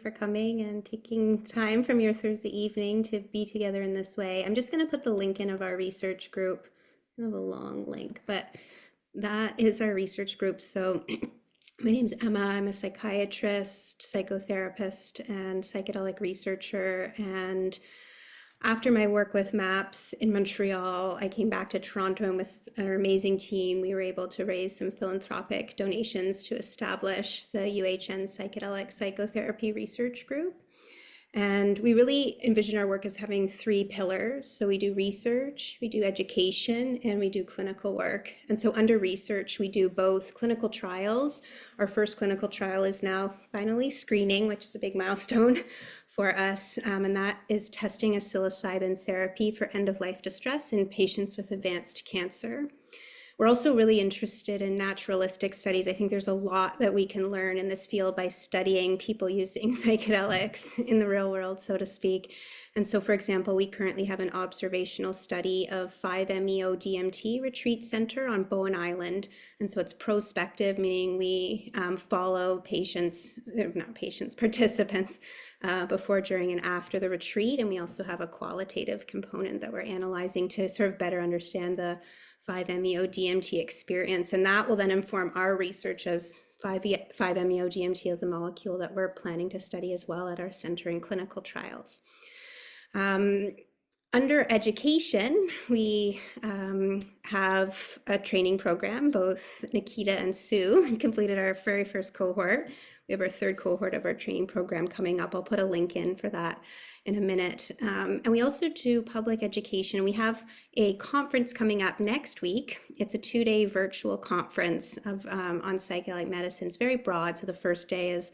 for coming and taking time from your Thursday evening to be together in this way. I'm just going to put the link in of our research group. I have a long link, but that is our research group. So my name's Emma. I'm a psychiatrist, psychotherapist, and psychedelic researcher. And after my work with MAPS in Montreal, I came back to Toronto, and with an amazing team, we were able to raise some philanthropic donations to establish the UHN Psychedelic Psychotherapy Research Group. And we really envision our work as having three pillars. So we do research, we do education, and we do clinical work. And so under research, we do both clinical trials. Our first clinical trial is now finally screening, which is a big milestone for us. And that is testing a psilocybin therapy for end-of-life distress in patients with advanced cancer. We're also really interested in naturalistic studies. I think there's a lot that we can learn in this field by studying people using psychedelics in the real world, so to speak. And so, for example, we currently have an observational study of 5-MeO-DMT retreat center on Bowen Island. And so it's prospective, meaning we follow participants before, during, and after the retreat. And we also have a qualitative component that we're analyzing to sort of better understand the 5-MeO-DMT experience, and that will then inform our research as 5-MeO-DMT as a molecule that we're planning to study as well at our center in clinical trials. Under education, we have a training program. Both Nikita and Sue completed our very first cohort. We have our third cohort of our training program coming up. I'll put a link in for that in a minute. And we also do public education. We have a conference coming up next week. It's a 2-day virtual conference on psychedelic medicine. It's very broad. So the first day is,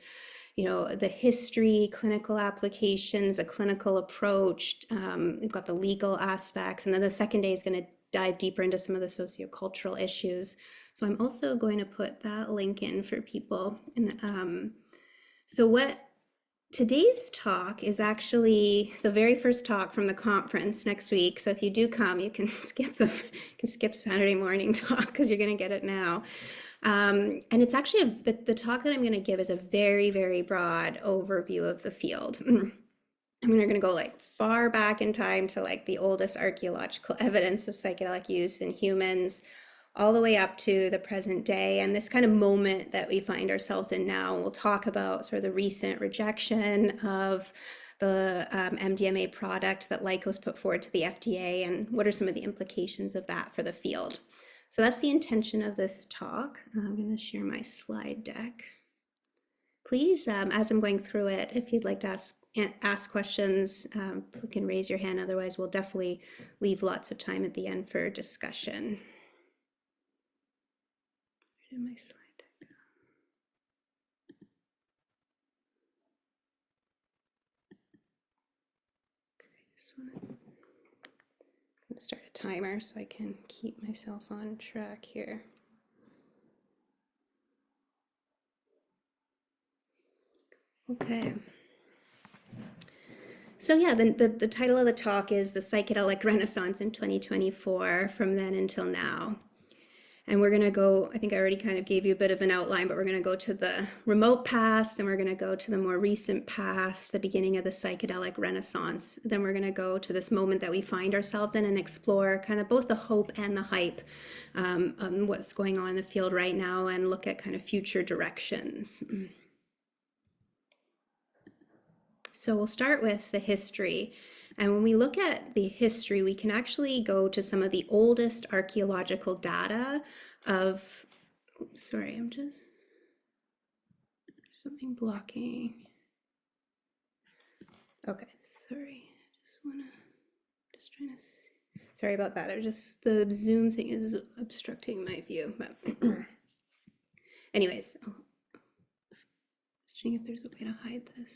the history, clinical applications, a clinical approach. We've got the legal aspects. And then the second day is going to dive deeper into some of the sociocultural issues. So I'm also going to put that link in for people. And today's talk is actually the very first talk from the conference next week. So if you do come, you can skip Saturday morning talk because you're going to get it now. And it's actually the talk that I'm going to give is a very, very broad overview of the field. We're going to go like far back in time to like the oldest archaeological evidence of psychedelic use in humans, all the way up to the present day and this kind of moment that we find ourselves in now. We'll talk about sort of the recent rejection of the MDMA product that Lykos put forward to the FDA and what are some of the implications of that for the field. So that's the intention of this talk. I'm going to share my slide deck. Please, as I'm going through it, if you'd like to ask questions, you can raise your hand. Otherwise, we'll definitely leave lots of time at the end for discussion. Where did my slide deck go? Okay, I'm going to start a timer so I can keep myself on track here. Okay. So yeah, the title of the talk is The Psychedelic Renaissance in 2024, From Then Until Now. And we're going to go, I think I already kind of gave you a bit of an outline, but we're going to go to the remote past, and we're going to go to the more recent past, the beginning of the psychedelic renaissance. Then we're going to go to this moment that we find ourselves in and explore kind of both the hope and the hype on what's going on in the field right now and look at kind of future directions. So we'll start with the history. And when we look at the history, we can actually go to some of the oldest archaeological data of, sorry, there's something blocking. Okay, sorry, just trying to see. Sorry about that. The Zoom thing is obstructing my view. But anyways, just seeing if there's a way to hide this.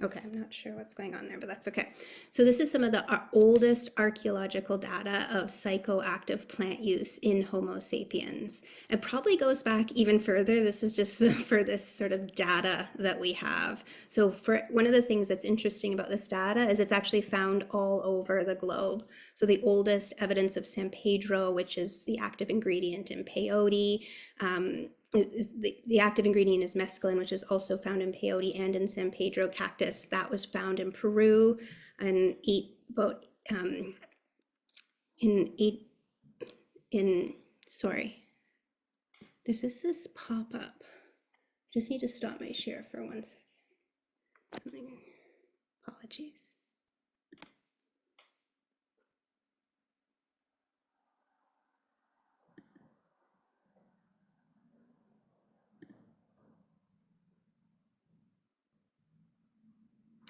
Okay, I'm not sure what's going on there, but that's okay. So this is some of the oldest archaeological data of psychoactive plant use in Homo sapiens. It probably goes back even further. This is just the furthest sort of data that we have. So for one of the things that's interesting about this data is it's actually found all over the globe. So the oldest evidence of San Pedro, which is the active ingredient in peyote, the active ingredient is mescaline, which is also found in peyote and in San Pedro cactus. That was found in Peru and about in eight in sorry. There's this pop up. I just need to stop my share for 1 second. Apologies.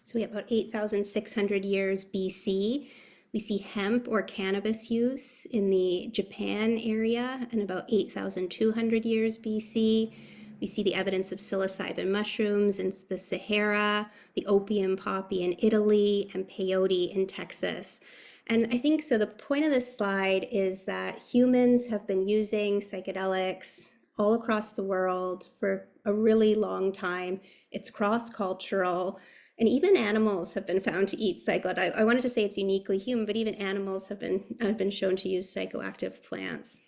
So we have about 8,600 years BC. We see hemp or cannabis use in the Japan area in about 8,200 years BC. We see the evidence of psilocybin mushrooms in the Sahara, the opium poppy in Italy, and peyote in Texas. And I think so the point of this slide is that humans have been using psychedelics all across the world for a really long time. It's cross-cultural. And even animals have been found to eat psychedelics. I wanted to say it's uniquely human, but even animals have been shown to use psychoactive plants.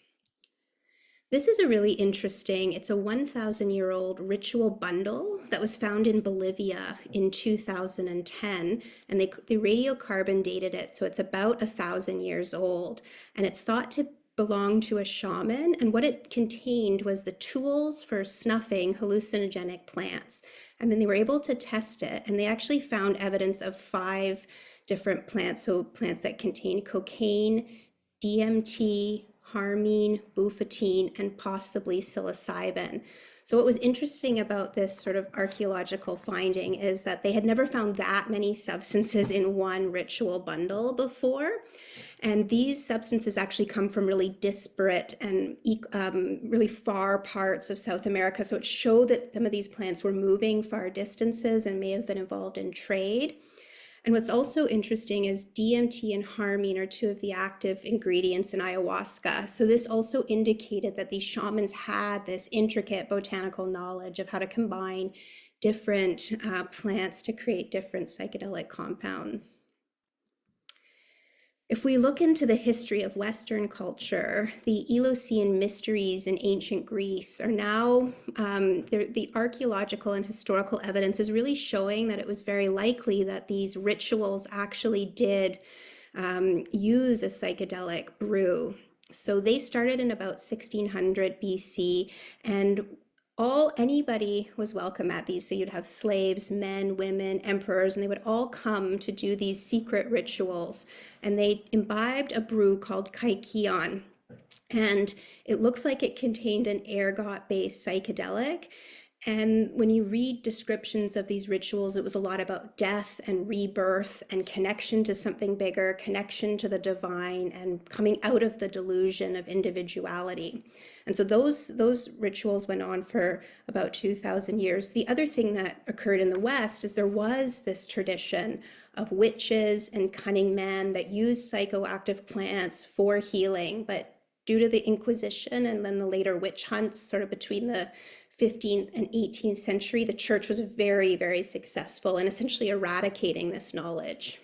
This is a really interesting, it's a 1,000-year-old ritual bundle that was found in Bolivia in 2010, and they radiocarbon dated it, so it's about 1,000 years old, and it's thought to belong to a shaman, and what it contained was the tools for snuffing hallucinogenic plants. And then they were able to test it, and they actually found evidence of 5 different plants, so plants that contain cocaine, DMT, harmine, bufotein, and possibly psilocybin. So what was interesting about this sort of archaeological finding is that they had never found that many substances in one ritual bundle before. And these substances actually come from really disparate and really far parts of South America. So it showed that some of these plants were moving far distances and may have been involved in trade. And what's also interesting is DMT and harmine are 2 of the active ingredients in ayahuasca. So this also indicated that these shamans had this intricate botanical knowledge of how to combine different plants to create different psychedelic compounds. If we look into the history of Western culture, the Eleusinian mysteries in ancient Greece are now, the archaeological and historical evidence is really showing that it was very likely that these rituals actually did use a psychedelic brew. So they started in about 1600 BC, and anybody was welcome at these. So you'd have slaves, men, women, emperors, and they would all come to do these secret rituals. And they imbibed a brew called kaikion. And it looks like it contained an ergot-based psychedelic. And when you read descriptions of these rituals, it was a lot about death and rebirth and connection to something bigger, connection to the divine, and coming out of the delusion of individuality. And so those rituals went on for about 2,000 years. The other thing that occurred in the West is there was this tradition of witches and cunning men that used psychoactive plants for healing, but due to the Inquisition and then the later witch hunts sort of between the 15th and 18th century, the church was very, very successful in essentially eradicating this knowledge.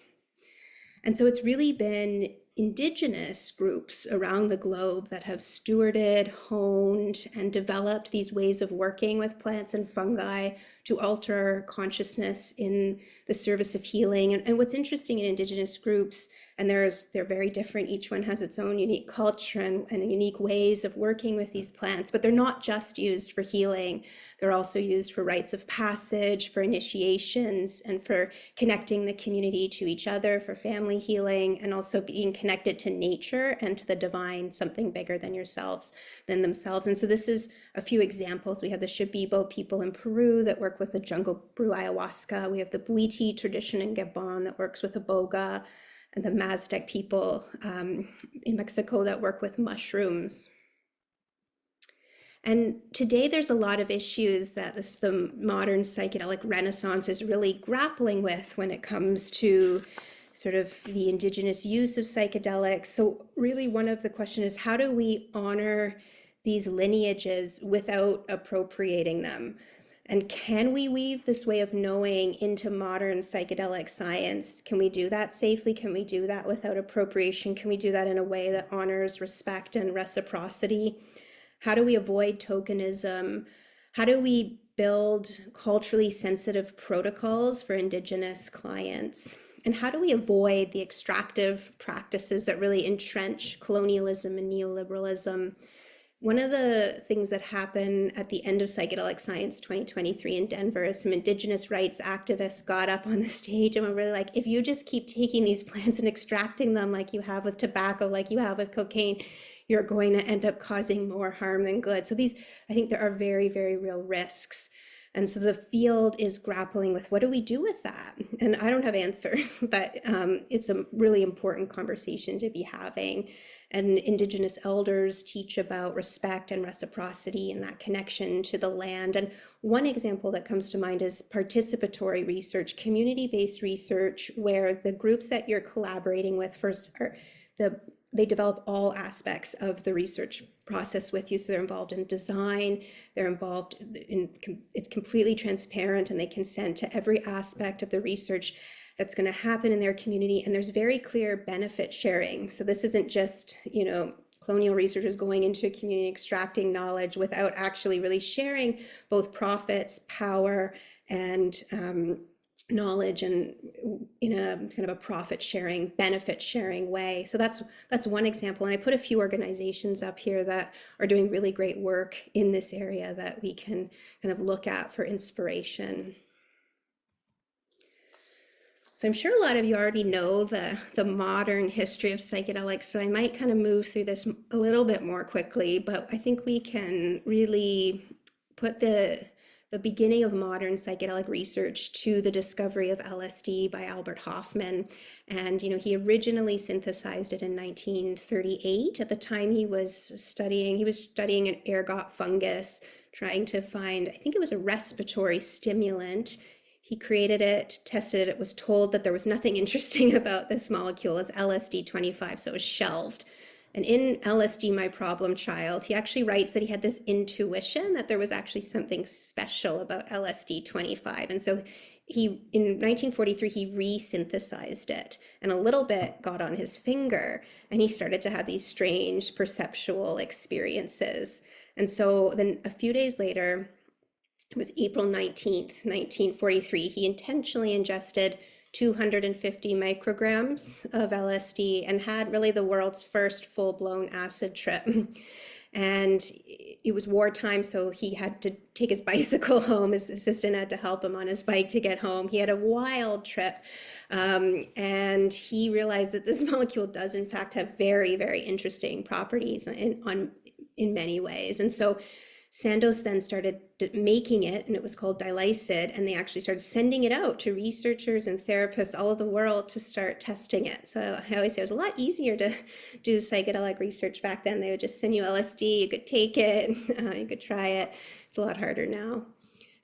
And so it's really been indigenous groups around the globe that have stewarded, honed, and developed these ways of working with plants and fungi to alter consciousness in the service of healing. And what's interesting in indigenous groups, and they're very different, each one has its own unique culture and unique ways of working with these plants, but they're not just used for healing. They're also used for rites of passage, for initiations, and for connecting the community to each other, for family healing, and also being connected to nature and to the divine, something bigger than themselves. And so this is a few examples. We have the Shipibo people in Peru that work with the jungle brew ayahuasca. We have the Bwiti tradition in Gabon that works with iboga, and the Maztec people in Mexico that work with mushrooms. And today there's a lot of issues that the modern psychedelic renaissance is really grappling with when it comes to sort of the indigenous use of psychedelics. So really one of the questions is, how do we honor these lineages without appropriating them? And can we weave this way of knowing into modern psychedelic science? Can we do that safely? Can we do that without appropriation? Can we do that in a way that honors respect and reciprocity? How do we avoid tokenism? How do we build culturally sensitive protocols for Indigenous clients? And how do we avoid the extractive practices that really entrench colonialism and neoliberalism? One of the things that happened at the end of Psychedelic Science 2023 in Denver is some Indigenous rights activists got up on the stage and were really like, if you just keep taking these plants and extracting them like you have with tobacco, like you have with cocaine, you're going to end up causing more harm than good. So these, I think there are very, very real risks. And so the field is grappling with what do we do with that? And I don't have answers, but it's a really important conversation to be having. And Indigenous elders teach about respect and reciprocity and that connection to the land. And one example that comes to mind is participatory research, community-based research, where the groups that you're collaborating with first are they develop all aspects of the research process with you. So they're involved in design, they're involved in, it's completely transparent, and they consent to every aspect of the research that's going to happen in their community. And there's very clear benefit sharing. So this isn't just, colonial researchers going into a community extracting knowledge without actually really sharing both profits, power, and knowledge, and in a kind of a profit sharing, benefit sharing way. So that's one example. And I put a few organizations up here that are doing really great work in this area that we can kind of look at for inspiration. So I'm sure a lot of you already know the modern history of psychedelics, so I might kind of move through this a little bit more quickly, but I think we can really put the beginning of modern psychedelic research to the discovery of LSD by Albert Hofmann. And he originally synthesized it in 1938. At the time he was studying an ergot fungus, trying to find, I think it was a respiratory stimulant. He created it, tested it, was told that there was nothing interesting about this molecule as LSD-25, so it was shelved. And in LSD, My Problem Child, he actually writes that he had this intuition that there was actually something special about LSD-25. And so in 1943, he re-synthesized it, and a little bit got on his finger, and he started to have these strange perceptual experiences. And so then a few days later, it was April 19th, 1943, he intentionally ingested 250 micrograms of LSD and had really the world's first full-blown acid trip. And it was wartime, so he had to take his bicycle home. His assistant had to help him on his bike to get home. He had a wild trip, and he realized that this molecule does in fact have very, very interesting properties in many ways. And so Sandoz then started making it, and it was called Dilicid, and they actually started sending it out to researchers and therapists all over the world to start testing it. So I always say it was a lot easier to do psychedelic research back then. They would just send you LSD, you could take it, you could try it. It's a lot harder now.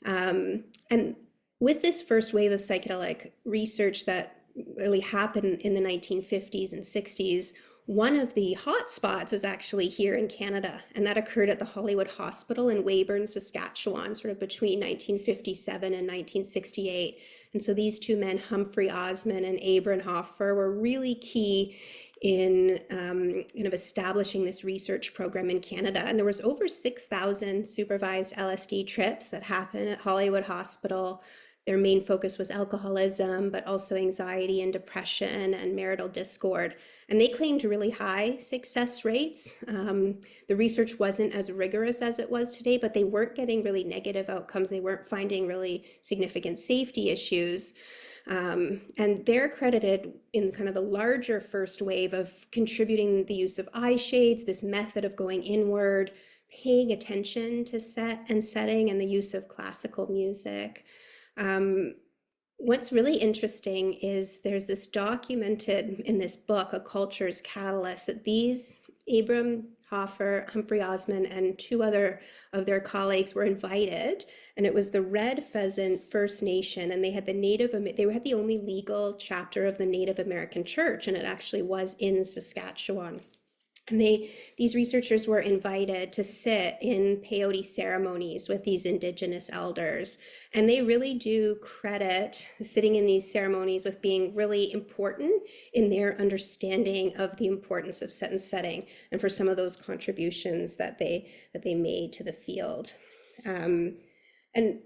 And with this first wave of psychedelic research that really happened in the 1950s and 60s, one of the hot spots was actually here in Canada, and that occurred at the Hollywood Hospital in Weyburn, Saskatchewan, sort of between 1957 and 1968. And so these two men, Humphrey Osmond and Abram Hoffer, were really key in kind of establishing this research program in Canada. And there was over 6,000 supervised LSD trips that happened at Hollywood Hospital. Their main focus was alcoholism, but also anxiety and depression and marital discord. And they claimed really high success rates. The research wasn't as rigorous as it was today, but they weren't getting really negative outcomes. They weren't finding really significant safety issues. And they're credited in kind of the larger first wave of contributing the use of eye shades, this method of going inward, paying attention to set and setting, and the use of classical music. What's really interesting is there's this documented in this book, A Culture's Catalyst, that these Abram Hoffer, Humphrey Osmond, and two other of their colleagues were invited, and it was the Red Pheasant First Nation, and they had they had the only legal chapter of the Native American Church, and it actually was in Saskatchewan. And these researchers were invited to sit in peyote ceremonies with these indigenous elders. And they really do credit sitting in these ceremonies with being really important in their understanding of the importance of set and setting, and for some of those contributions that they made to the field. And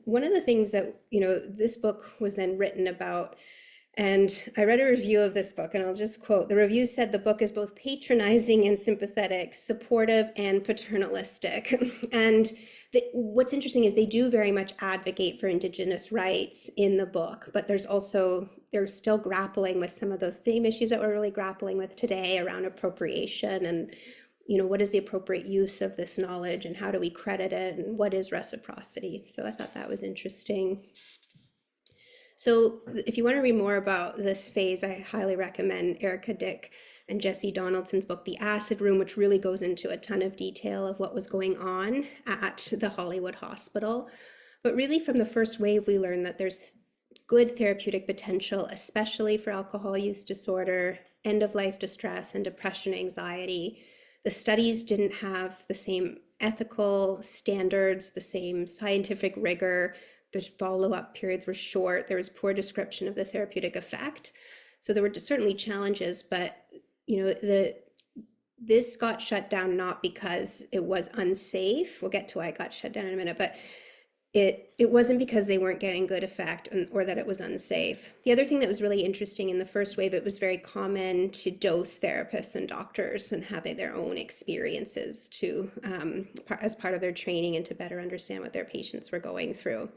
one of the things that, this book was then written about, and I read a review of this book, and I'll just quote. The review said the book is both patronizing and sympathetic, supportive and paternalistic. And what's interesting is they do very much advocate for Indigenous rights in the book, but they're still grappling with some of those same issues that we're really grappling with today around appropriation and, what is the appropriate use of this knowledge and how do we credit it and what is reciprocity? So I thought that was interesting. So if you want to read more about this phase, I highly recommend Erica Dick and Jesse Donaldson's book, The Acid Room, which really goes into a ton of detail of what was going on at the Hollywood Hospital. But really from the first wave, we learned that there's good therapeutic potential, especially for alcohol use disorder, end-of-life distress, and depression, anxiety. The studies didn't have the same ethical standards, the same scientific rigor. The follow-up periods were short. There was poor description of the therapeutic effect. So there were certainly challenges, but this got shut down not because it was unsafe. We'll get to why it got shut down in a minute, but it wasn't because they weren't getting good effect or that it was unsafe. The other thing that was really interesting in the first wave, it was very common to dose therapists and doctors and have their own experiences as part of their training and to better understand what their patients were going through.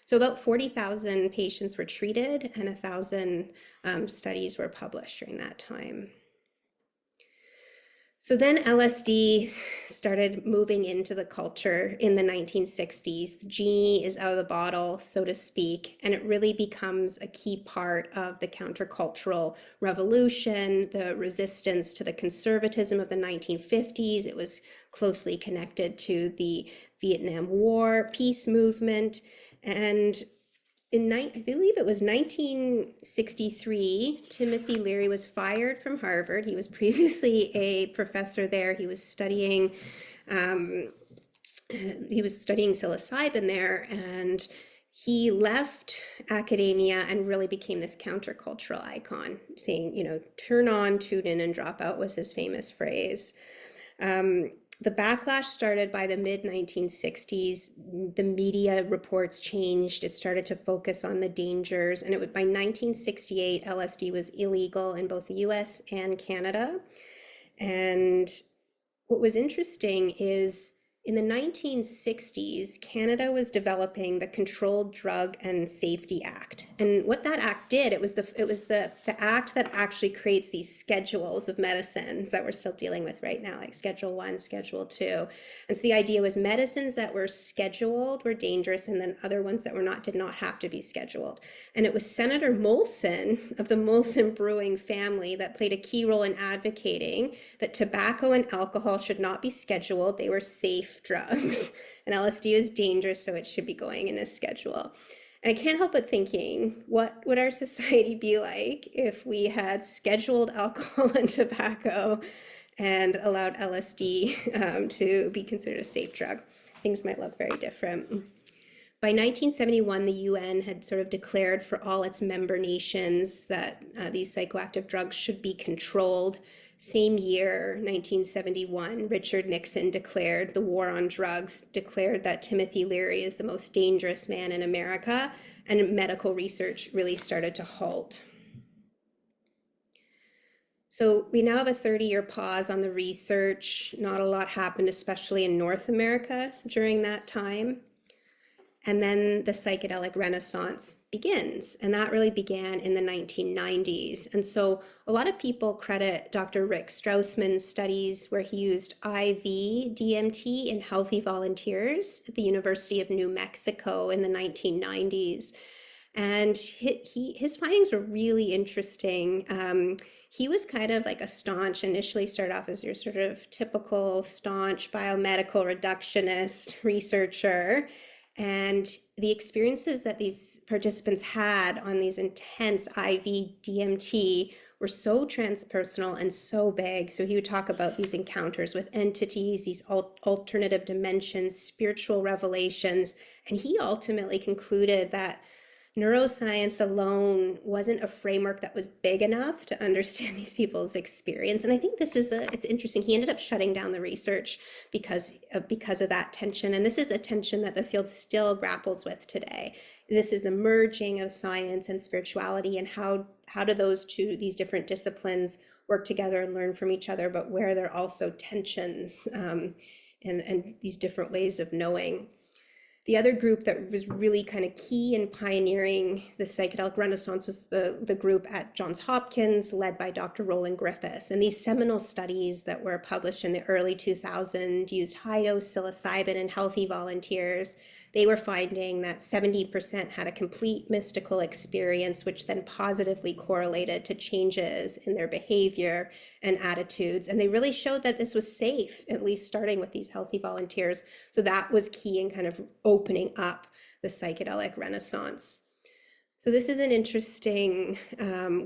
So about 40,000 patients were treated and 1,000 studies were published during that time. So then LSD started moving into the culture in the 1960s. The genie is out of the bottle, so to speak, and it really becomes a key part of the countercultural revolution, the resistance to the conservatism of the 1950s. It was closely connected to the Vietnam War peace movement. And I believe it was 1963, Timothy Leary was fired from Harvard. He was previously a professor there. He was studying psilocybin there, and he left academia and really became this countercultural icon, saying, turn on, tune in, and drop out was his famous phrase. The backlash started by the mid-1960s. The media reports changed. It started to focus on the dangers. And by 1968, LSD was illegal in both the US and Canada. And what was interesting is in the 1960s, Canada was developing the Controlled Drug and Safety Act. And what that act did, it was the act that actually creates these schedules of medicines that we're still dealing with right now, like Schedule 1, Schedule 2. And so the idea was medicines that were scheduled were dangerous, and then other ones that were not did not have to be scheduled. And it was Senator Molson of the Molson Brewing family that played a key role in advocating that tobacco and alcohol should not be scheduled. They were safe drugs, and LSD is dangerous, so it should be going in a schedule. And I can't help but thinking, what would our society be like if we had scheduled alcohol and tobacco and allowed LSD to be considered a safe drug? Things might look very different. By 1971, the UN had sort of declared for all its member nations that these psychoactive drugs should be controlled. Same year, 1971, Richard Nixon declared the war on drugs, declared that Timothy Leary is the most dangerous man in America, and medical research really started to halt. So we now have a 30-year pause on the research. Not a lot happened, especially in North America during that time. And then the psychedelic renaissance begins, and that really began in the 1990s. And so a lot of people credit Dr. Rick Strausman's studies where he used IV DMT in healthy volunteers at the University of New Mexico in the 1990s. And his findings were really interesting. He was kind of like a staunch, initially started off as your sort of typical staunch biomedical reductionist researcher. And the experiences that these participants had on these intense IV DMT were so transpersonal and so big. So he would talk about these encounters with entities, these alternative dimensions, spiritual revelations, and he ultimately concluded that neuroscience alone wasn't a framework that was big enough to understand these people's experience. And I think it's interesting. He ended up shutting down the research because of that tension. And this is a tension that the field still grapples with today. This is the merging of science and spirituality, and how do these different disciplines work together and learn from each other, but where there are also tensions, and these different ways of knowing. The other group that was really kind of key in pioneering the psychedelic renaissance was the group at Johns Hopkins, led by Dr. Roland Griffiths. And these seminal studies that were published in the early 2000s used high-dose psilocybin in healthy volunteers. They were finding that 70% had a complete mystical experience, which then positively correlated to changes in their behavior and attitudes. And they really showed that this was safe, at least starting with these healthy volunteers. So that was key in kind of opening up the psychedelic renaissance. So this is an interesting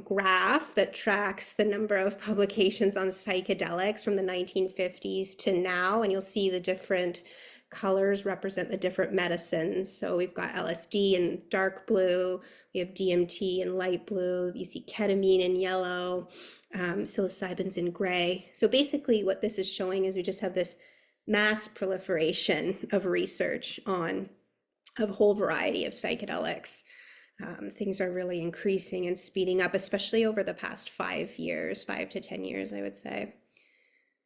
graph that tracks the number of publications on psychedelics from the 1950s to now, and you'll see the different colors represent the different medicines. So we've got LSD in dark blue, we have DMT in light blue, you see ketamine in yellow, psilocybin's in gray. So basically what this is showing is we just have this mass proliferation of research on a whole variety of psychedelics. Things are really increasing and speeding up, especially over the past 5 to 10 years, I would say.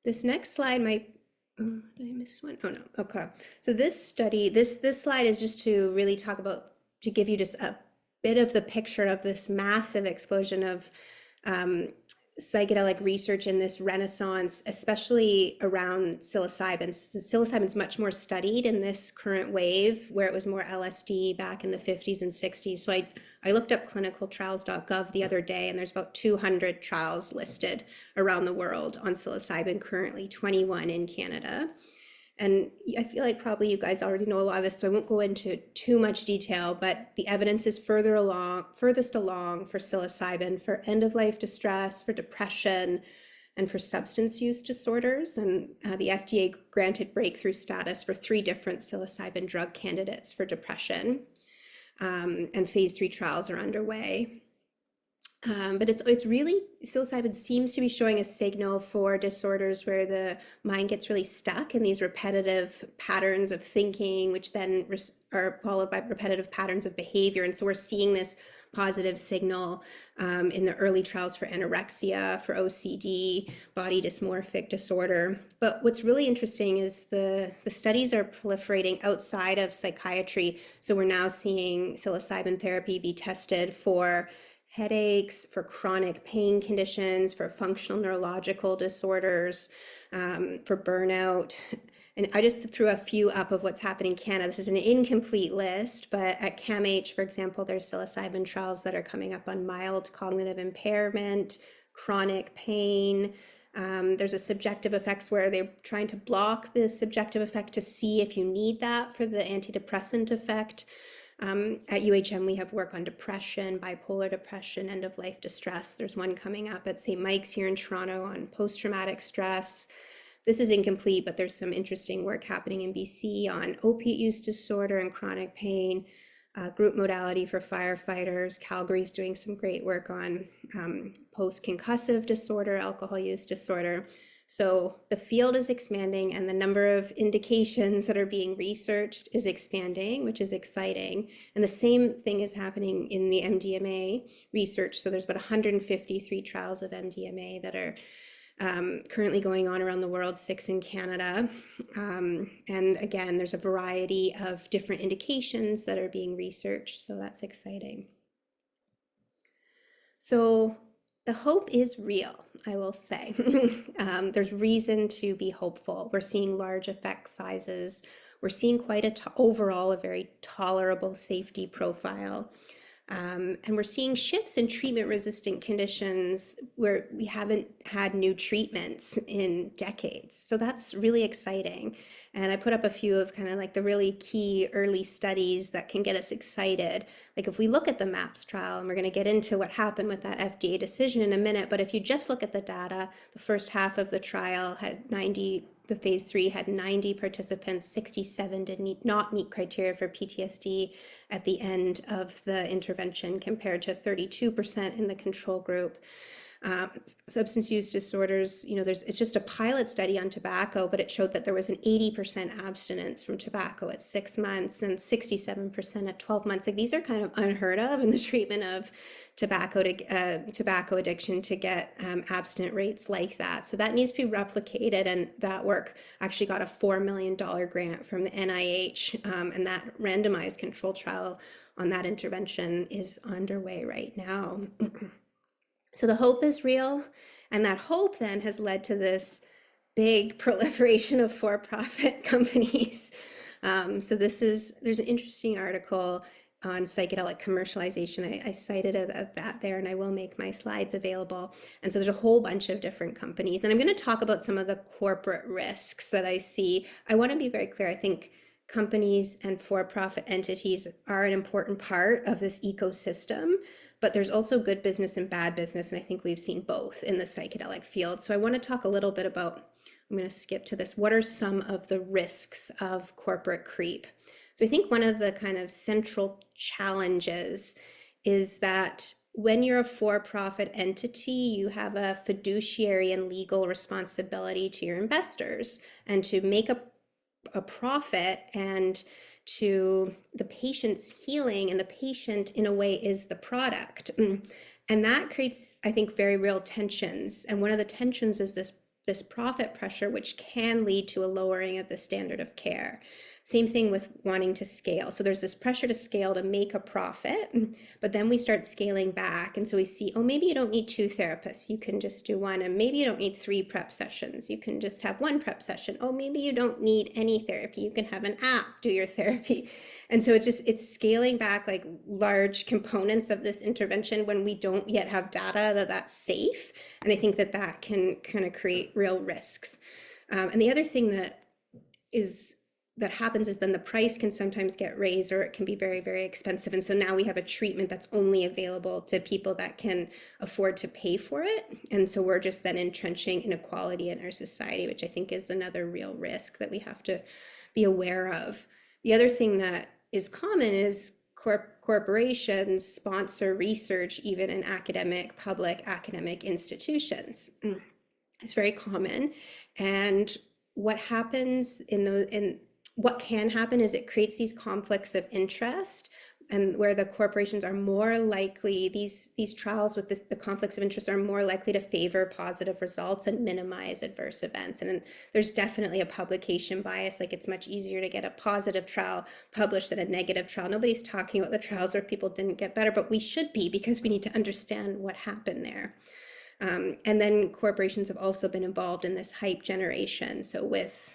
This next slide might, oh, did I miss one? Oh no, okay. So this study, this slide is just to really talk about, to give you just a bit of the picture of this massive explosion of psychedelic research in this renaissance, especially around psilocybin. Psilocybin's much more studied in this current wave, where it was more LSD back in the 50s and 60s. So I looked up clinicaltrials.gov the other day, and there's about 200 trials listed around the world on psilocybin currently, 21 in Canada. And I feel like probably you guys already know a lot of this, so I won't go into too much detail, but the evidence is furthest along for psilocybin for end-of-life distress, for depression, and for substance use disorders. And the FDA granted breakthrough status for 3 different psilocybin drug candidates for depression. And phase 3 trials are underway. But it's really, psilocybin seems to be showing a signal for disorders where the mind gets really stuck in these repetitive patterns of thinking, which then are followed by repetitive patterns of behavior. And so we're seeing this positive signal in the early trials for anorexia, for OCD, body dysmorphic disorder. But what's really interesting is the studies are proliferating outside of psychiatry. So we're now seeing psilocybin therapy be tested for headaches, for chronic pain conditions, for functional neurological disorders, for burnout. And I just threw a few up of what's happening in Canada. This is an incomplete list, but at CAMH, for example, there's psilocybin trials that are coming up on mild cognitive impairment, chronic pain. There's a subjective effects where they're trying to block the subjective effect to see if you need that for the antidepressant effect. At UHM, we have work on depression, bipolar depression, end-of-life distress. There's one coming up at St. Mike's here in Toronto on post-traumatic stress. This is incomplete, but there's some interesting work happening in BC on opiate use disorder and chronic pain, group modality for firefighters. Calgary's doing some great work on post-concussive disorder, alcohol use disorder. So the field is expanding, and the number of indications that are being researched is expanding, which is exciting. And the same thing is happening in the MDMA research. So there's about 153 trials of MDMA that are currently going on around the world, 6 in Canada. And again, there's a variety of different indications that are being researched. So that's exciting. So the hope is real, I will say. There's reason to be hopeful. We're seeing large effect sizes. We're seeing quite overall a very tolerable safety profile. And we're seeing shifts in treatment-resistant conditions where we haven't had new treatments in decades. So that's really exciting. And I put up a few of kind of like the really key early studies that can get us excited. Like if we look at the MAPS trial, and we're going to get into what happened with that FDA decision in a minute, but if you just look at the data, the first half of the trial had 90, the phase 3 had 90 participants, 67 did not meet criteria for PTSD at the end of the intervention compared to 32% in the control group. Substance use disorders, it's just a pilot study on tobacco, but it showed that there was an 80% abstinence from tobacco at 6 months and 67% at 12 months. Like these are kind of unheard of in the treatment of tobacco addiction to get abstinent rates like that. So that needs to be replicated, and that work actually got a $4 million grant from the NIH, and that randomized control trial on that intervention is underway right now. So the hope is real, and that hope then has led to this big proliferation of for-profit companies. So there's an interesting article on psychedelic commercialization. I cited that there, and I will make my slides available. And so there's a whole bunch of different companies, and I'm going to talk about some of the corporate risks that I see. I want to be very clear. I think companies and for-profit entities are an important part of this ecosystem, but there's also good business and bad business, and I think we've seen both in the psychedelic field. So I want to talk a little bit about, I'm going to skip to this, what are some of the risks of corporate creep? So I think one of the kind of central challenges is that when you're a for-profit entity, you have a fiduciary and legal responsibility to your investors and to make a profit and to the patient's healing, and the patient in a way is the product. And that creates, I think, very real tensions. And one of the tensions is this profit pressure, which can lead to a lowering of the standard of care. Same thing with wanting to scale. So there's this pressure to scale to make a profit, but then we start scaling back. And so we see, oh, maybe you don't need 2 therapists. You can just do 1. And maybe you don't need 3 prep sessions. You can just have 1 prep session. Oh, maybe you don't need any therapy. You can have an app do your therapy. And so it's scaling back like large components of this intervention when we don't yet have data that that's safe. And I think that can kind of create real risks. And the other thing that happens is then the price can sometimes get raised, or it can be very, very expensive. And so now we have a treatment that's only available to people that can afford to pay for it. And so we're just then entrenching inequality in our society, which I think is another real risk that we have to be aware of. The other thing that is common is corporations sponsor research, even in public academic institutions. It's very common. And what happens what can happen is it creates these conflicts of interest, and where the corporations are more likely, these trials with the conflicts of interest are more likely to favor positive results and minimize adverse events. And there's definitely a publication bias. Like it's much easier to get a positive trial published than a negative trial. Nobody's talking about the trials where people didn't get better, but we should be, because we need to understand what happened there. And then corporations have also been involved in this hype generation. So with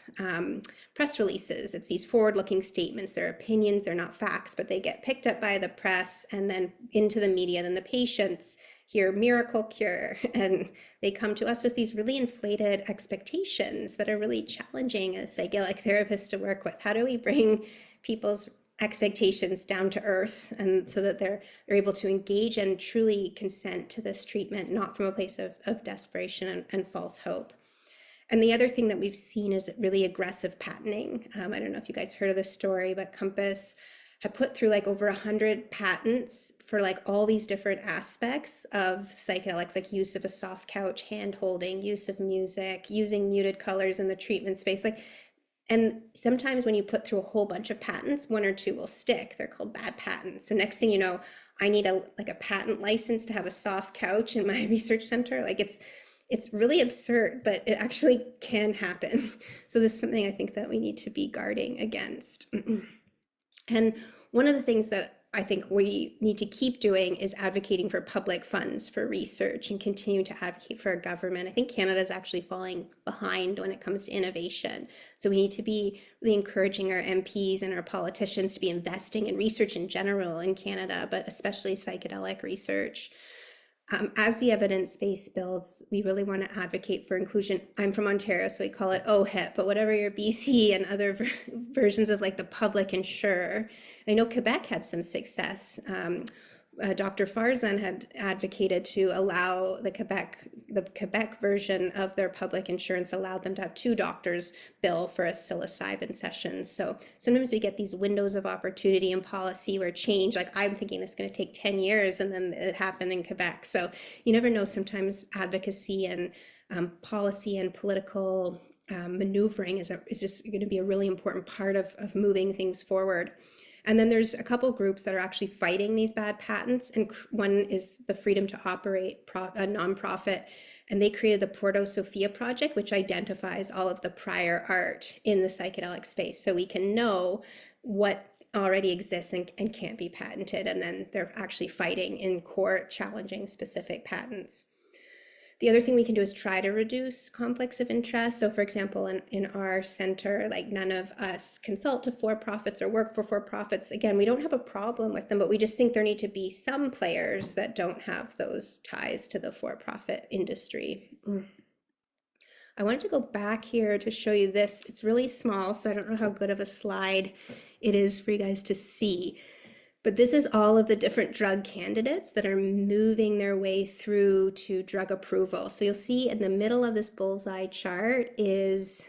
press releases, it's these forward-looking statements. They're opinions, they're not facts, but they get picked up by the press and then into the media. Then the patients hear miracle cure, and they come to us with these really inflated expectations that are really challenging as psychedelic therapists to work with. How do we bring people's expectations down to earth, and so that they're able to engage and truly consent to this treatment, not from a place of desperation and false hope. And the other thing that we've seen is really aggressive patenting. I don't know if you guys heard of this story, but Compass had put through like over 100 patents for like all these different aspects of psychedelics, like use of a soft couch, hand holding, use of music, using muted colors in the treatment space. And sometimes when you put through a whole bunch of patents, 1 or 2 will stick. They're called bad patents. So next thing you know, I need a patent license to have a soft couch in my research center. Like it's really absurd, but it actually can happen. So this is something I think that we need to be guarding against. And one of the things that I think we need to keep doing is advocating for public funds for research and continue to advocate for our government. I think Canada is actually falling behind when it comes to innovation. So we need to be really encouraging our MPs and our politicians to be investing in research in general in Canada, but especially psychedelic research. As the evidence base builds, we really want to advocate for inclusion. I'm from Ontario, so we call it OHIP, but whatever your BC and other versions of like the public insurer. I know Quebec had some success. Dr. Farzan had advocated to allow the Quebec version of their public insurance allowed them to have two doctors bill for a psilocybin session. So sometimes we get these windows of opportunity in policy where change, like I'm thinking this is going to take 10 years and then it happened in Quebec. So you never know, sometimes advocacy and policy and political maneuvering is just going to be a really important part of moving things forward. And then there's a couple groups that are actually fighting these bad patents. And one is the Freedom to Operate, a nonprofit. And they created the Porto Sophia project, which identifies all of the prior art in the psychedelic space. So we can know what already exists and can't be patented. And then they're actually fighting in court, challenging specific patents. The other thing we can do is try to reduce conflicts of interest. So for example, in our center, like none of us consult to for-profits or work for for-profits. Again, we don't have a problem with them, but we just think there need to be some players that don't have those ties to the for-profit industry. I wanted to go back here to show you this. It's really small, so I don't know how good of a slide it is for you guys to see. But this is all of the different drug candidates that are moving their way through to drug approval. So you'll see in the middle of this bullseye chart is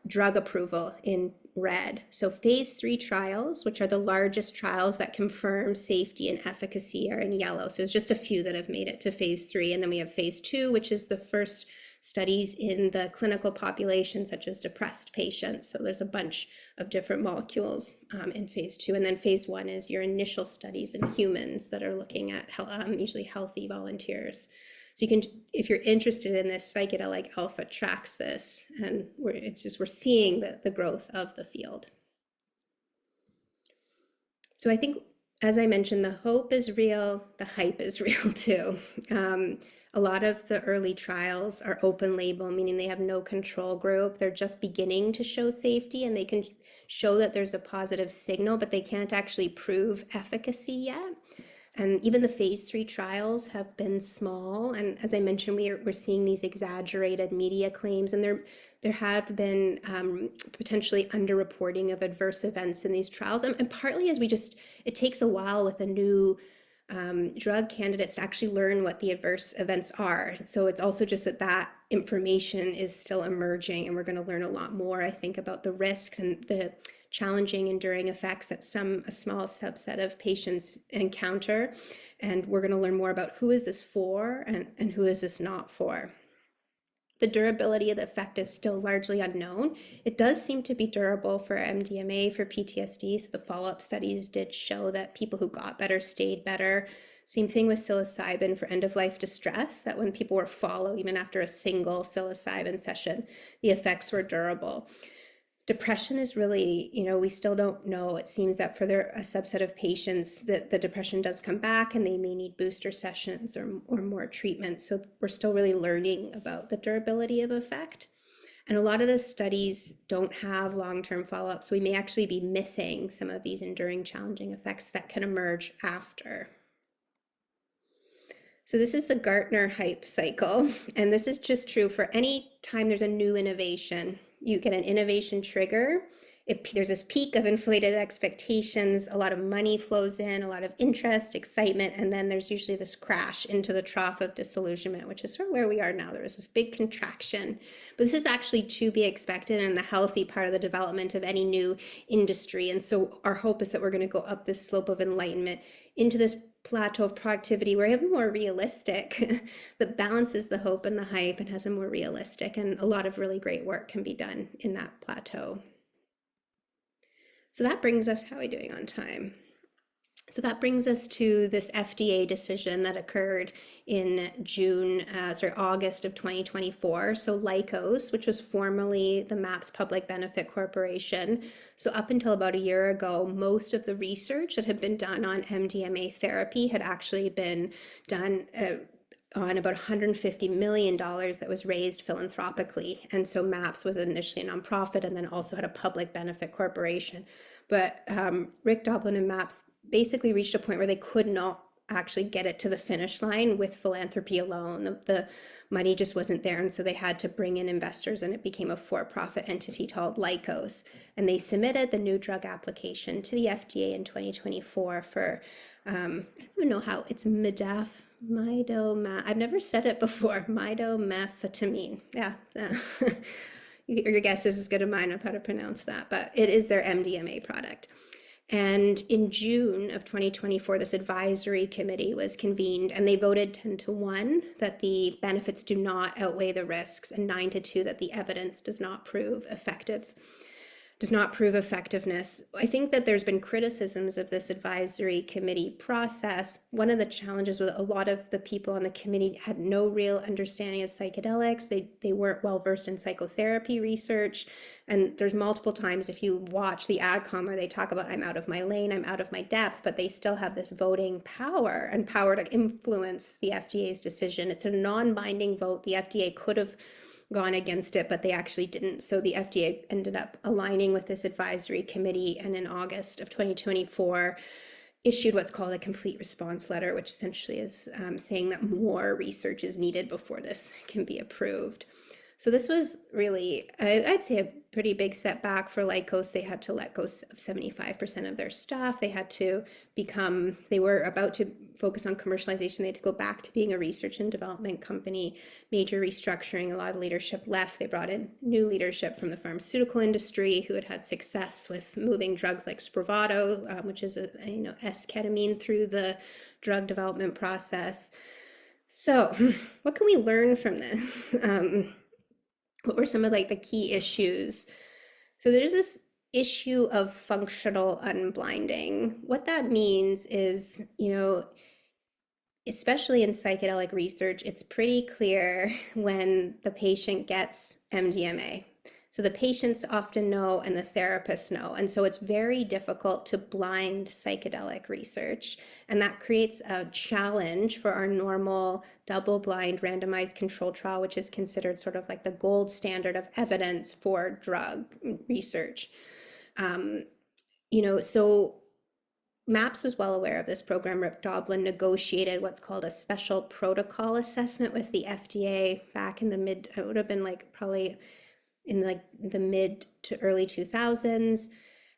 drug approval in red. So phase 3 trials, which are the largest trials that confirm safety and efficacy, are in yellow. So there's just a few that have made it to phase 3. And then we have phase 2, which is the first studies in the clinical population, such as depressed patients. So there's a bunch of different molecules in phase 2. And then phase 1 is your initial studies in humans that are looking at usually healthy volunteers. So you can, if you're interested in this, Psychedelic Alpha tracks this, and we're seeing the growth of the field. So I think, as I mentioned, the hope is real, the hype is real too. A lot of the early trials are open label, meaning they have no control group. They're just beginning to show safety, and they can show that there's a positive signal, but they can't actually prove efficacy yet. And even the phase 3 trials have been small. And as I mentioned, we're seeing these exaggerated media claims, and there have been potentially underreporting of adverse events in these trials. And partly as it takes a while with a new drug candidates to actually learn what the adverse events are. So it's also just that information is still emerging, and we're going to learn a lot more, I think, about the risks and the challenging enduring effects that a small subset of patients encounter. And we're going to learn more about who is this for and who is this not for. The durability of the effect is still largely unknown. It does seem to be durable for MDMA, for PTSD. So the follow-up studies did show that people who got better stayed better. Same thing with psilocybin for end-of-life distress, that when people were followed, even after a single psilocybin session, the effects were durable. Depression is really, we still don't know. It seems that for a subset of patients, that the depression does come back and they may need booster sessions or more treatment. So we're still really learning about the durability of effect. And a lot of the studies don't have long-term follow-up, so we may actually be missing some of these enduring challenging effects that can emerge after. So this is the Gartner hype cycle, and this is just true for any time there's a new innovation. You get an innovation trigger. There's this peak of inflated expectations, a lot of money flows in, a lot of interest, excitement, and then there's usually this crash into the trough of disillusionment, which is sort of where we are now. There was this big contraction, but this is actually to be expected in the healthy part of the development of any new industry. And so our hope is that we're going to go up this slope of enlightenment into this plateau of productivity where we have a more realistic that balances the hope and the hype and has a more realistic, and a lot of really great work can be done in that plateau. So that brings us, how are we doing on time? So that brings us to this FDA decision that occurred in August of 2024. So Lykos, which was formerly the MAPS Public Benefit Corporation. So up until about a year ago, most of the research that had been done on MDMA therapy had actually been done on about $150 million that was raised philanthropically. And so MAPS was initially a nonprofit and then also had a public benefit corporation. But Rick Doblin and MAPS basically reached a point where they could not actually get it to the finish line with philanthropy alone. The money just wasn't there, and so they had to bring in investors, and it became a for-profit entity called Lykos. And they submitted the new drug application to the FDA in 2024 for, I don't even know how, it's I've never said it before, midomethamphetamine. Yeah. Your guess is as good as mine of how to pronounce that, but it is their MDMA product. And in June of 2024, this advisory committee was convened, and they voted 10-1 that the benefits do not outweigh the risks, and 9-2 that the evidence does not prove effectiveness. I think that there's been criticisms of this advisory committee process. One of the challenges with a lot of the people on the committee had no real understanding of psychedelics. They weren't well versed in psychotherapy research. And there's multiple times if you watch the AdCom where they talk about, I'm out of my lane, I'm out of my depth, but they still have this voting power and power to influence the FDA's decision. It's a non-binding vote. The FDA could have gone against it, but they actually didn't. So the FDA ended up aligning with this advisory committee, and in August of 2024 issued what's called a complete response letter, which essentially is saying that more research is needed before this can be approved. So this was really, I'd say, a pretty big setback for Lykos. They had to let go of 75% of their staff. They were about to focus on commercialization. They had to go back to being a research and development company, major restructuring. A lot of leadership left. They brought in new leadership from the pharmaceutical industry who had had success with moving drugs like Spravato, which is S-ketamine, through the drug development process. So what can we learn from this? What were some of the key issues? So there's this issue of functional unblinding. What that means is, especially in psychedelic research, it's pretty clear when the patient gets MDMA. So the patients often know and the therapists know. And so it's very difficult to blind psychedelic research. And that creates a challenge for our normal double-blind randomized control trial, which is considered sort of like the gold standard of evidence for drug research. So MAPS was well aware of this program. Rip Doblin negotiated what's called a special protocol assessment with the FDA back in it would have been probably in the mid to early 2000s.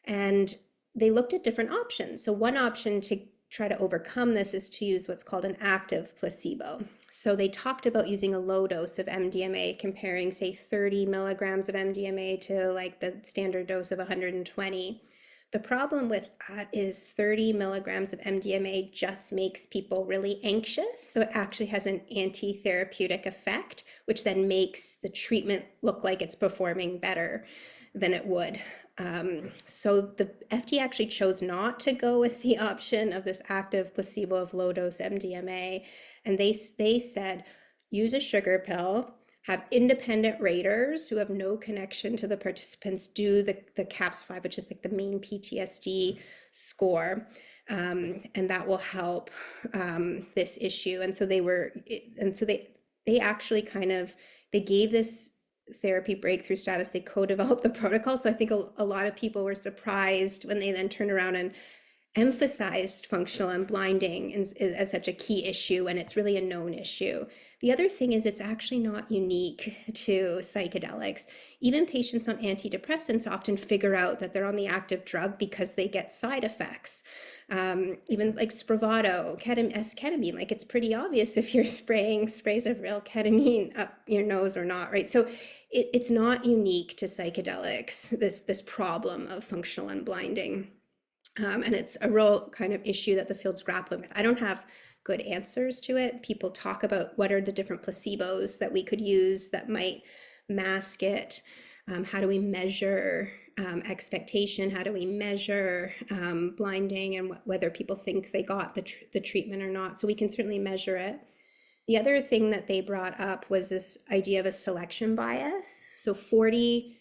And they looked at different options. So one option to try to overcome this is to use what's called an active placebo. So they talked about using a low dose of MDMA, comparing, say, 30 milligrams of MDMA to the standard dose of 120. The problem with that is 30 milligrams of MDMA just makes people really anxious. So it actually has an anti-therapeutic effect, which then makes the treatment look like it's performing better than it would. So the FDA actually chose not to go with the option of this active placebo of low-dose MDMA. And they said, use a sugar pill, have independent raters who have no connection to the participants do the CAPS-5, which is the main PTSD score, and that will help this issue. And so they actually they gave this therapy breakthrough status. They co-developed the protocol. So I think a lot of people were surprised when they then turned around and emphasized functional unblinding as such a key issue, and it's really a known issue. The other thing is it's actually not unique to psychedelics. Even patients on antidepressants often figure out that they're on the active drug because they get side effects. Even Spravato, S-ketamine, it's pretty obvious if you're spraying sprays of real ketamine up your nose or not, right? So it's not unique to psychedelics, this problem of functional unblinding. And it's a real kind of issue that the field's grappling with. I don't have good answers to it. People talk about what are the different placebos that we could use that might mask it. How do we measure expectation? How do we measure blinding, and whether people think they got the treatment or not? So we can certainly measure it. The other thing that they brought up was this idea of a selection bias. So 40%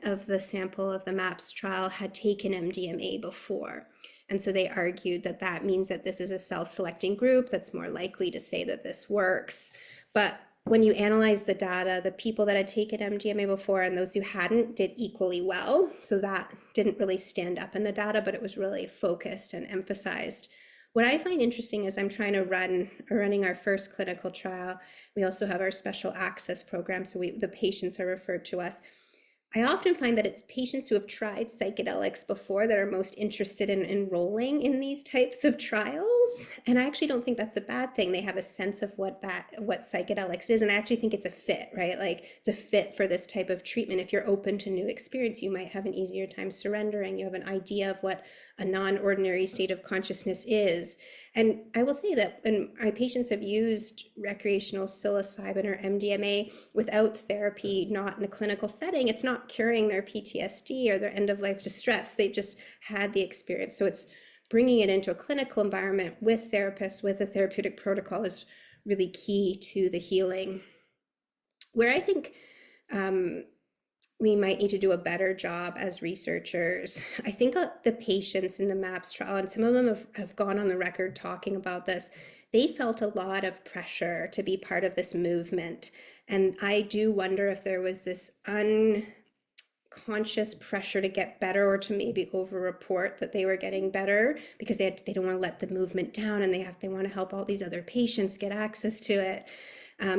of the sample of the MAPS trial had taken MDMA before. And so they argued that that means that this is a self-selecting group that's more likely to say that this works. But when you analyze the data, the people that had taken MDMA before and those who hadn't did equally well. So that didn't really stand up in the data, but it was really focused and emphasized What I find interesting is I'm trying to running our first clinical trial. We also have our special access program, so the patients are referred to us. I often find that it's patients who have tried psychedelics before that are most interested in enrolling in these types of trials. And I actually don't think that's a bad thing. They have a sense of what psychedelics is. And I actually think it's a fit, right? Like it's a fit for this type of treatment. If you're open to new experience, you might have an easier time surrendering. You have an idea of what a non-ordinary state of consciousness is. And I will say that when my patients have used recreational psilocybin or MDMA without therapy, not in a clinical setting, it's not curing their PTSD or their end-of-life distress. They've just had the experience. So it's bringing it into a clinical environment with therapists, with a therapeutic protocol is really key to the healing. Where I think we might need to do a better job as researchers. I think the patients in the MAPS trial, and some of them have gone on the record talking about this, they felt a lot of pressure to be part of this movement. And I do wonder if there was this unconscious pressure to get better or to maybe over-report that they were getting better because they don't want to let the movement down, and they want to help all these other patients get access to it.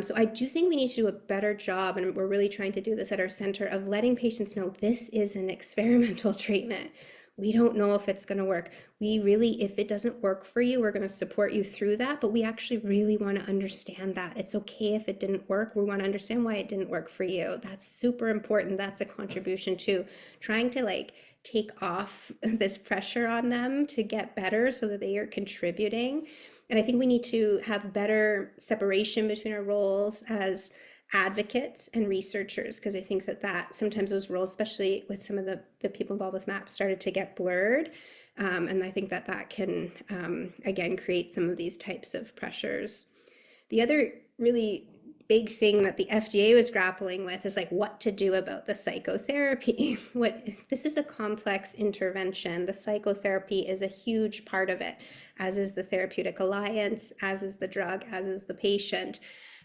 So I do think we need to do a better job, and we're really trying to do this at our center, of letting patients know this is an experimental treatment. We don't know if it's going to work. If it doesn't work for you, we're going to support you through that, but we actually really want to understand that. It's okay if it didn't work. We want to understand why it didn't work for you. That's super important. That's a contribution to trying to take off this pressure on them to get better so that they are contributing. And I think we need to have better separation between our roles as advocates and researchers, because I think that sometimes those roles, especially with some of the people involved with MAP, started to get blurred. And I think that can, again, create some of these types of pressures. The other really big thing that the FDA was grappling with is what to do about the psychotherapy. This is a complex intervention. The psychotherapy is a huge part of it, as is the therapeutic alliance, as is the drug, as is the patient.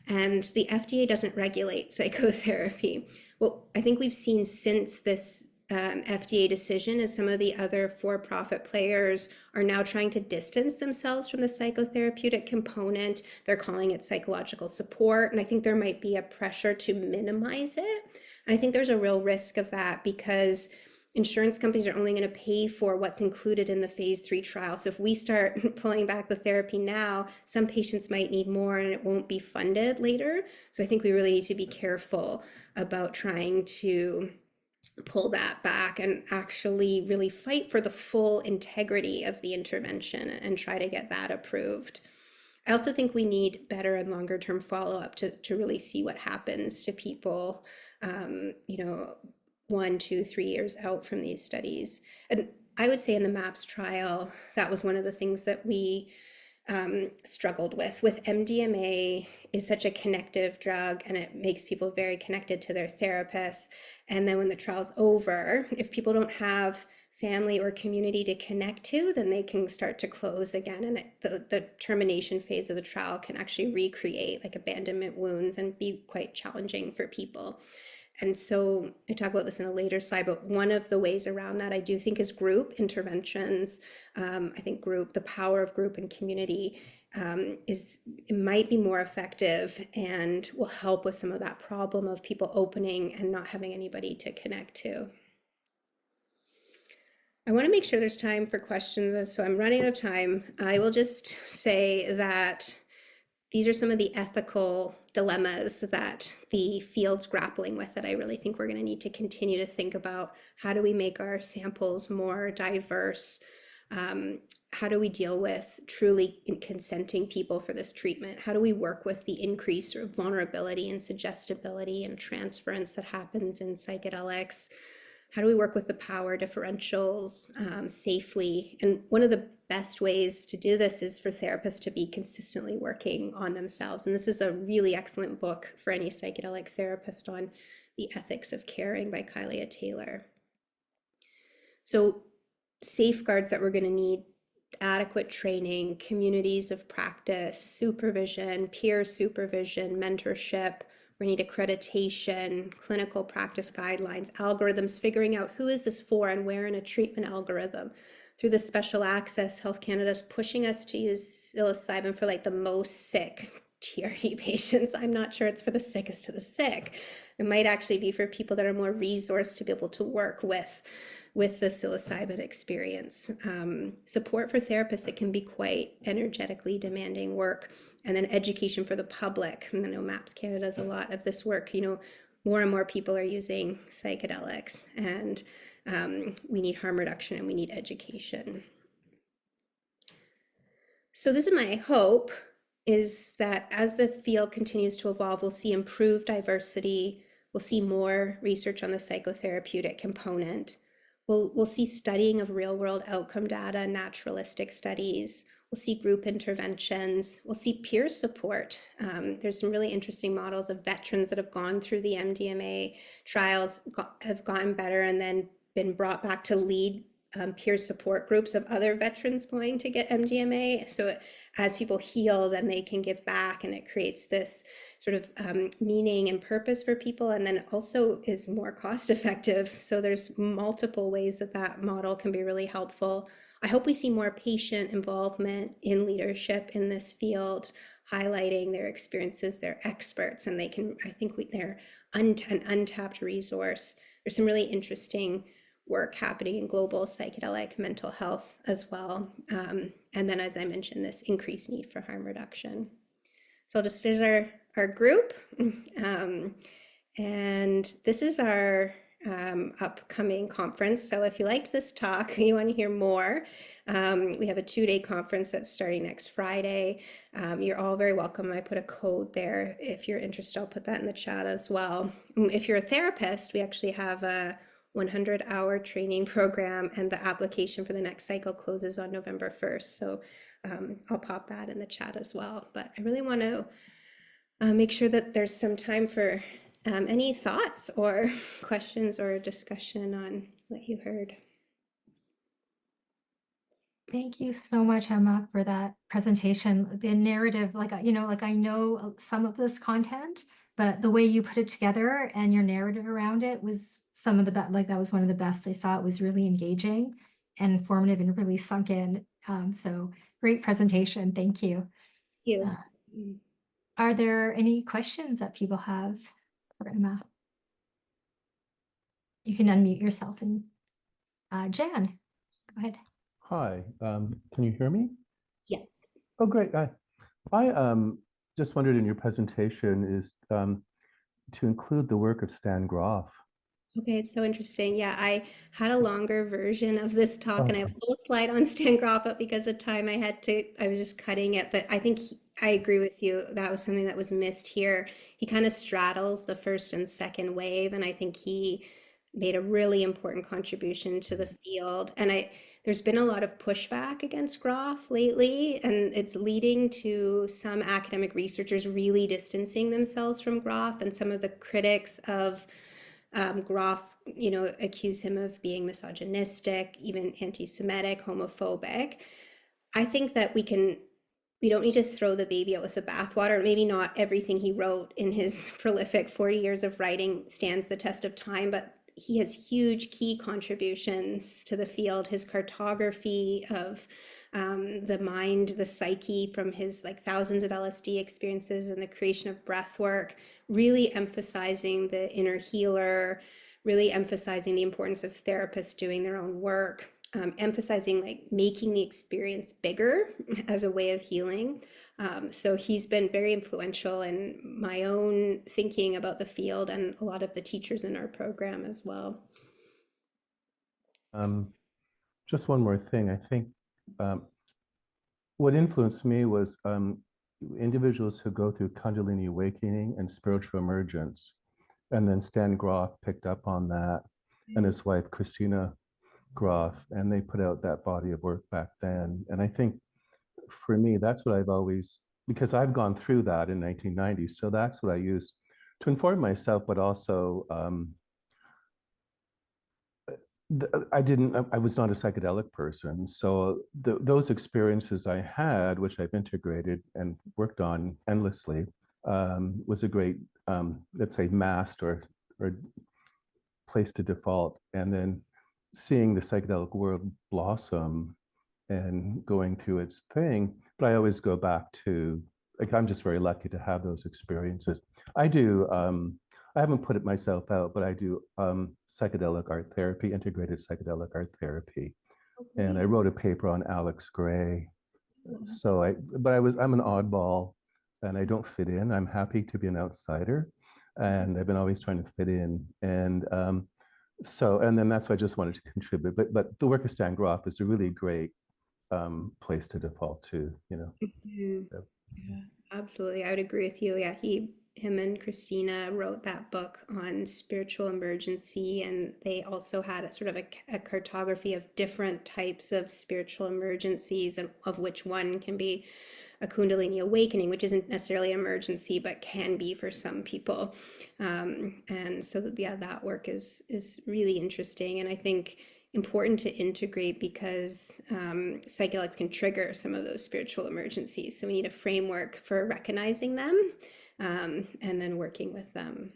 And the FDA doesn't regulate psychotherapy. What I think we've seen since this FDA decision is some of the other for-profit players are now trying to distance themselves from the psychotherapeutic component. They're calling it psychological support, and I think there might be a pressure to minimize it. And I think there's a real risk of that because insurance companies are only going to pay for what's included in the phase 3 trial. So if we start pulling back the therapy now, some patients might need more and it won't be funded later. So I think we really need to be careful about trying to pull that back and actually really fight for the full integrity of the intervention and try to get that approved. I also think we need better and longer term follow-up to really see what happens to people, 1, 2, 3 years out from these studies. And I would say in the MAPS trial, that was one of the things that we struggled with MDMA is such a connective drug, and it makes people very connected to their therapists. And then when the trial's over, if people don't have family or community to connect to, then they can start to close again. And the termination phase of the trial can actually recreate abandonment wounds and be quite challenging for people. And so I talk about this in a later slide, but one of the ways around that I do think is group interventions. I think the power of group and community it might be more effective and will help with some of that problem of people opening and not having anybody to connect to. I want to make sure there's time for questions, so I'm running out of time. I will just say that these are some of the ethical dilemmas that the field's grappling with that I really think we're going to need to continue to think about. How do we make our samples more diverse? How do we deal with truly consenting people for this treatment? How do we work with the increase of vulnerability and suggestibility and transference that happens in psychedelics? How do we work with the power differentials safely? And one of the best ways to do this is for therapists to be consistently working on themselves. And this is a really excellent book for any psychedelic therapist on The Ethics of Caring by Kylia Taylor. So safeguards that we're going to need: adequate training, communities of practice, supervision, peer supervision, mentorship. We need accreditation, clinical practice guidelines, algorithms, figuring out who is this for and where in a treatment algorithm. through the Special Access, Health Canada's pushing us to use psilocybin for like the most sick TRD patients. I'm not sure it's for the sickest of the sick. It might actually be for people that are more resourced to be able to work with the psilocybin experience. Support for therapists, it can be quite energetically demanding work. And then education for the public. I know MAPS Canada does a lot of this work. More and more people are using psychedelics, and we need harm reduction and we need education. So this is my hope, is that as the field continues to evolve, we'll see improved diversity, we'll see more research on the psychotherapeutic component, we'll see studying of real world outcome data, naturalistic studies, we'll see group interventions, we'll see peer support. There's some really interesting models of veterans that have gone through the MDMA trials, have gotten better and then been brought back to lead peer support groups of other veterans going to get MDMA. So as people heal, then they can give back, and it creates this sort of meaning and purpose for people, and then it also is more cost effective. So there's multiple ways that that model can be really helpful. I hope we see more patient involvement in leadership in this field, highlighting their experiences, their experts, and they're an untapped resource. There's some really interesting work happening in global psychedelic mental health as well. And then, as I mentioned, this increased need for harm reduction. So there's our group. And this is our upcoming conference. So if you liked this talk, you want to hear more, we have a 2-day conference that's starting next Friday. You're all very welcome. I put a code there. If you're interested, I'll put that in the chat as well. If you're a therapist, we actually have a 100-hour training program, and the application for the next cycle closes on November 1st. So I'll pop that in the chat as well. But I really want to make sure that there's some time for any thoughts or questions or discussion on what you heard. Thank you so much, Emma, for that presentation. The narrative, I know some of this content, but the way you put it together and your narrative around it was some of the best. That was one of the best I saw. It was really engaging and informative and really sunk in. So great presentation. Thank you. Thank you. Are there any questions that people have for Emma? You can unmute yourself, and Jan, go ahead. Hi, can you hear me? Yeah. Oh, great. I just wondered, in your presentation is to include the work of Stan Groff. Okay, it's so interesting. Yeah, I had a longer version of this talk, and I have Okay. a whole slide on Stan Groff, but because of time, I was just cutting it. But I think I agree with you. That was something that was missed here. He kind of straddles the first and second wave, and I think he made a really important contribution to the field. And there's been a lot of pushback against Groff lately, and it's leading to some academic researchers really distancing themselves from Groff, and some of the critics of Groff, accuse him of being misogynistic, even anti-Semitic, homophobic. I think that we don't need to throw the baby out with the bathwater. Maybe not everything he wrote in his prolific 40 years of writing stands the test of time, but he has huge key contributions to the field. His cartography of the mind, the psyche, from his thousands of LSD experiences and the creation of breath work, really emphasizing the inner healer, really emphasizing the importance of therapists doing their own work, emphasizing making the experience bigger as a way of healing. So he's been very influential in my own thinking about the field, and a lot of the teachers in our program as well. Just one more thing. I think what influenced me was individuals who go through Kundalini awakening and spiritual emergence. And then Stan Groff picked up on that, and his wife, Christina Groff, and they put out that body of work back then. And I think for me, that's what I've always, because I've gone through that in 1990, so that's what I used to inform myself, but also I was not a psychedelic person. So those experiences I had, which I've integrated and worked on endlessly, was a great, let's say, mast or place to default. And then seeing the psychedelic world blossom and going through its thing. But I always go back to, like, I'm just very lucky to have those experiences. I do, I haven't put it myself out, but I do psychedelic art therapy, integrated psychedelic art therapy. And I Okay. wrote a paper on Alex Gray. Wow. But I'm an oddball and I don't fit in. I'm happy to be an outsider. And I've been always trying to fit in. And then that's why I just wanted to contribute. But the work of Stan Groff is a really great place to default to, you know. Mhm. So, Yeah, absolutely. I would agree with you. Yeah, him and Christina wrote that book on spiritual emergency, and they also had a sort of a cartography of different types of spiritual emergencies, and of which one can be a Kundalini awakening, which isn't necessarily an emergency, but can be for some people. And so, yeah, that work is really interesting, and I think important to integrate because psychedelics can trigger some of those spiritual emergencies. So we need a framework for recognizing them and then working with them.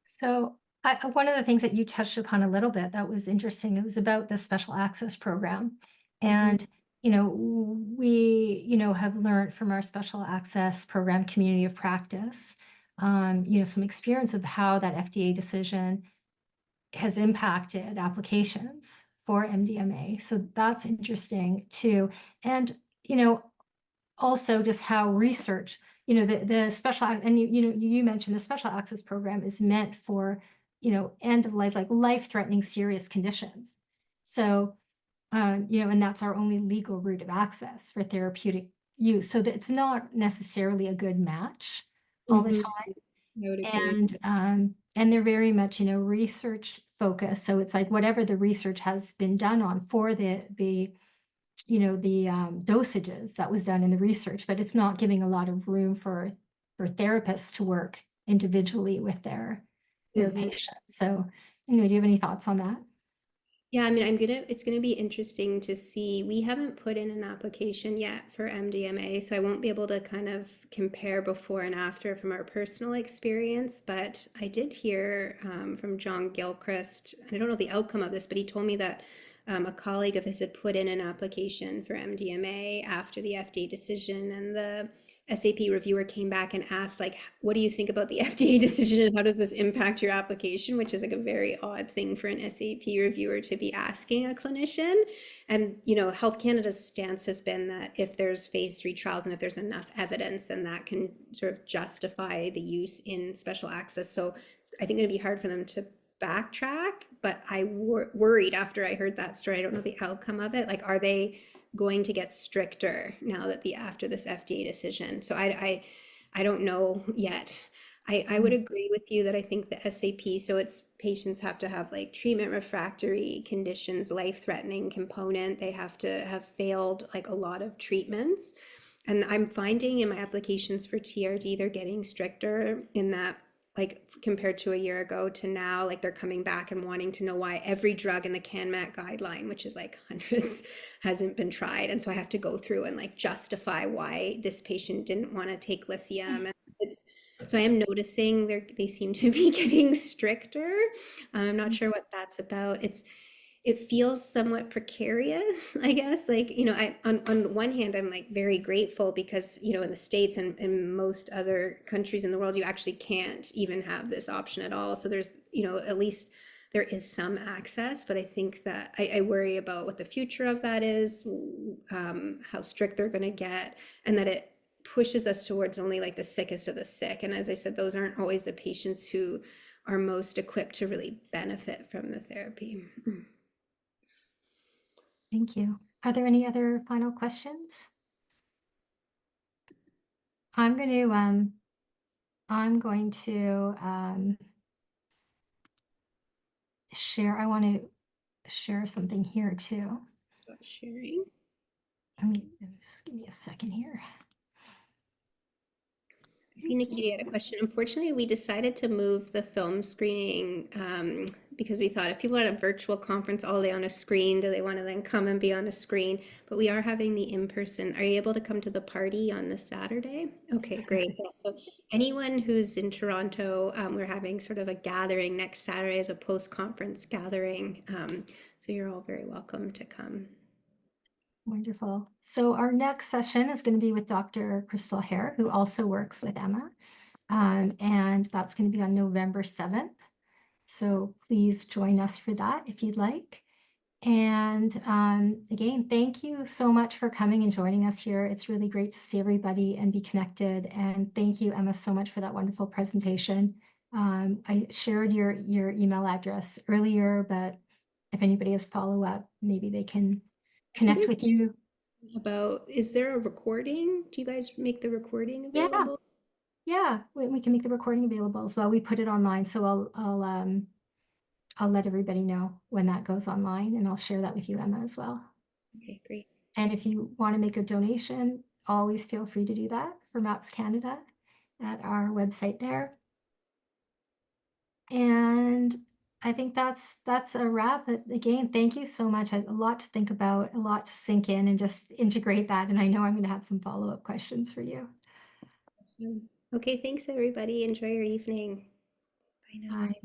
So one of the things that you touched upon a little bit that was interesting, it was about the special access program. Mhm. And, we, have learned from our special access program community of practice, some experience of how that FDA decision has impacted applications for MDMA. So that's interesting too. And, also just how research, the special, and you mentioned the special access program is meant for, end of life, like life-threatening serious conditions. So, and that's our only legal route of access for therapeutic use. So that it's not necessarily a good match all the Mhm. time. I would agree. And they're very much, research focused. So it's like whatever the research has been done on for the dosages that was done in the research, but it's not giving a lot of room for therapists to work individually with their Mhm. patients. So, do you have any thoughts on that? Yeah, I mean, it's gonna be interesting to see. We haven't put in an application yet for MDMA, so I won't be able to kind of compare before and after from our personal experience. But I did hear from John Gilchrist, and I don't know the outcome of this, but he told me that a colleague of his had put in an application for MDMA after the FDA decision, and the SAP reviewer came back and asked, like, what do you think about the FDA decision and how does this impact your application? Which is like a very odd thing for an SAP reviewer to be asking a clinician. And, Health Canada's stance has been that if there's phase 3 trials and if there's enough evidence, then that can sort of justify the use in special access. So I think it'd be hard for them to backtrack, but I worried after I heard that story. I don't know the outcome of it. Like, are they going to get stricter now that after this FDA decision? So I don't know yet. I would Mm. agree with you that I think the SAP, so it's patients have to have like treatment refractory conditions, life-threatening component. They have to have failed like a lot of treatments. And I'm finding in my applications for TRD, they're getting stricter in that, like compared to a year ago to now, like they're coming back and wanting to know why every drug in the CanMat guideline, which is like hundreds, hasn't been tried. And so I have to go through and like justify why this patient didn't want to take lithium. And it's so I am noticing they seem to be getting stricter. I'm not sure what that's about. It feels somewhat precarious, I guess. Like, on one hand, I'm like very grateful because, in the States and in most other countries in the world, you actually can't even have this option at all. So there's, at least there is some access, but I think that I worry about what the future of that is, how strict they're going to get, and that it pushes us towards only like the sickest of the sick. And as I said, those aren't always the patients who are most equipped to really benefit from the therapy. Thank you. Are there any other final questions? I'm going to share. I want to share something here too. Stop sharing. Just give me a second here. I see Nikita had a question. Unfortunately, we decided to move the film screening because we thought if people are at a virtual conference all day on a screen, do they want to then come and be on a screen? But we are having the in-person. Are you able to come to the party on this Saturday? Okay, great. Yeah, so anyone who's in Toronto, we're having sort of a gathering next Saturday as a post-conference gathering. So you're all very welcome to come. Wonderful. So our next session is going to be with Dr. Crystal Hare, who also works with Emma. And that's going to be on November 7th. So please join us for that if you'd like. And again, thank you so much for coming and joining us here. It's really great to see everybody and be connected. And thank you, Emma, so much for that wonderful presentation. I shared your email address earlier, but if anybody has follow-up, maybe they can connect with you. Is there a recording? Do you guys make the recording available? Yeah, we can make the recording available as well. We put it online, so I'll let everybody know when that goes online, and I'll share that with you, Emma, as well. Okay, great. And if you want to make a donation, always feel free to do that for MAPS Canada at our website there. And I think that's a wrap. But again, thank you so much. A lot to think about, a lot to sink in, and just integrate that. And I know I'm going to have some follow-up questions for you. Awesome. Okay, thanks everybody. Enjoy your evening. Bye now. Bye.